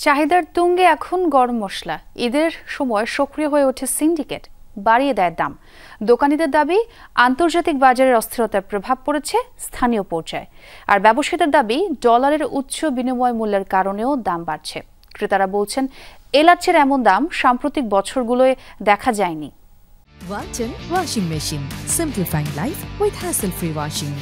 চাহিদার তুঙ্গে এখন গরম মশলা। ঈদের সময় সক্রিয় হয়ে ওঠে সিন্ডিকেট, বাড়িয়ে দেয় দাম। দোকানীদের দাবি, আন্তর্জাতিক বাজারের অস্থিরতার প্রভাব পড়েছে স্থানীয় পর্যায়ে। আর ব্যবসায়ীদের দাবি, ডলারের উচ্চ বিনিময় মূল্যের কারণেও দাম বাড়ছে। ক্রেতারা বলছেন, এলাচের এমন দাম সাম্প্রতিক বছরগুলোয় দেখা যায়নি। Walton Washing Machine, simplifying life with hassle-free washing.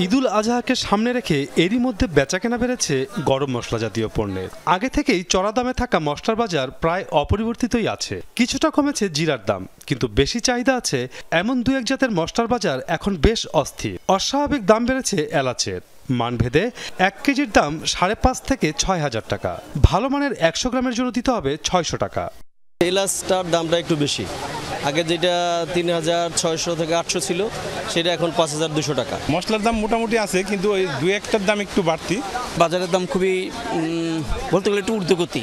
ঈদুল আজহাকে সামনে রেখে এরই মধ্যে বেচাকেনা বেড়েছে গরম মশলা জাতীয় পণ্যের। আগে থেকেই চড়া দামে থাকা মশলার বাজার প্রায় অপরিবর্তিতই আছে। কিছুটা কমেছে জিরার দাম, কিন্তু বেশি চাহিদা আছে এমন দু এক জাতের মশলার বাজার এখন বেশ অস্থির। অস্বাভাবিক দাম বেড়েছে এলাচের। মানভেদে 1 কেজির দাম 5,500 থেকে 6,000 টাকা। ভালো মানের 100 গ্রামের জন্য দিতে হবে 600 টাকা। এলাচটার দামটা একটু বেশি। আগে যেটা 3,600 থেকে 800 ছিল, সেটা এখন 5,200 টাকা। মশলার দাম মোটামুটি আছে, কিন্তু ওই দু একটার দাম একটু বাড়তি। বাজারের দাম খুবই বলতে গেলে একটু ঊর্ধ্বগতি,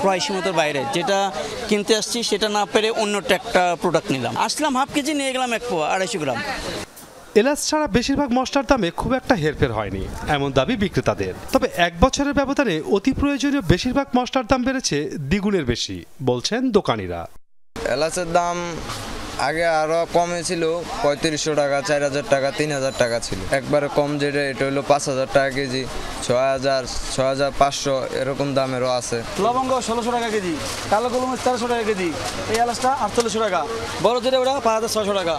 ক্রয় সীমাতার বাইরে। যেটা কিনতে আসছি সেটা না পেরে অন্যটা একটা প্রোডাক্ট নিলাম। আসলাম হাফ কেজি, নিয়ে গেলাম 1 পোয়া 250 গ্রাম। এলাচ ছাড়া বেশিরভাগ মশলার দামে খুব একটা হেরফের হয়নি, এমন দাবি বিক্রেতাদের। তবে 1 বছরের ব্যবধানে অতি প্রয়োজনীয় বেশিরভাগ মশলার দাম বেড়েছে দ্বিগুণের বেশি, বলছেন দোকানিরা। এলাচের দাম আগে আরো কমে ছিল, 3500 টাকা, 4000 টাকা, 3000 টাকা ছিল। একবারে কম যেটা এটা হলো 5000 টাকা কেজি, 6000, 6500 এরকম দামেরও আছে। লবঙ্গ 1600 টাকা কেজি, কালো গোলমরিচ 1300 টাকা কেজি, এই এলাচটা 4800 টাকা, বড় যেটা ওটা 5600 টাকা,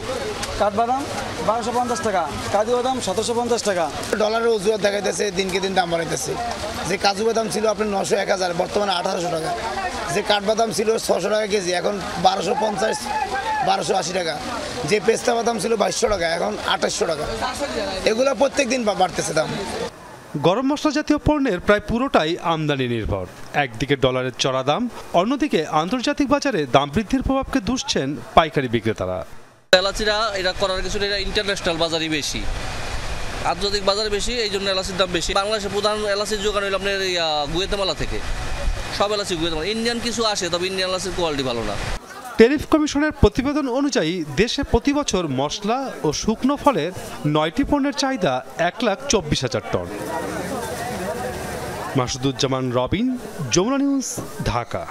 কাঠবাদাম 1250 টাকা, কাজু বাদাম 750 টাকা। ডলারের অজুহাত দেখাইতেছে, দিনকে দিন দাম বাড়াইতেছে। যে কাজু বাদাম ছিল আপনার 900, 1000, বর্তমানে 1800 টাকা। যে কাঠবাদাম ছিল 600 টাকা কেজি, এখন 1250, 1280 টাকা। যে পেস্তা বাদাম ছিল 2200 টাকা, এখন 2800 টাকা। এগুলো প্রত্যেক দিন বাড়তেছে দাম। গরম মশলা জাতীয় পণ্যের প্রায় পুরোটাই আমদানি নির্ভর। একদিকে ডলারের চড়া দাম, অন্যদিকে আন্তর্জাতিক বাজারে দাম বৃদ্ধির প্রভাবকে দুষছেন পাইকারি বিক্রেতারা। এলাচিরা এটা করার কিছু ইন্টারন্যাশনাল বাজারই বেশি, আন্তর্জাতিক বাজারে বেশি, এই জন্য এলাচির দাম বেশি। বাংলাদেশের প্রধান এলাচির যোগান হলো আপনার গুয়েতেমালা থেকে। সব এলাচি গুয়েতেমালা, ইন্ডিয়ান কিছু আসে, তবে ইন্ডিয়ান এলাচির কোয়ালিটি ভালো না। ট্যারিফ কমিশনের প্রতিবেদন অনুযায়ী দেশে প্রতি বছর মশলা ও শুকনো ফলের 9টি পণ্যের চাহিদা 1,24,000 টন। মাসুদুজ্জামান রবিন, যমুনা নিউজ, ঢাকা।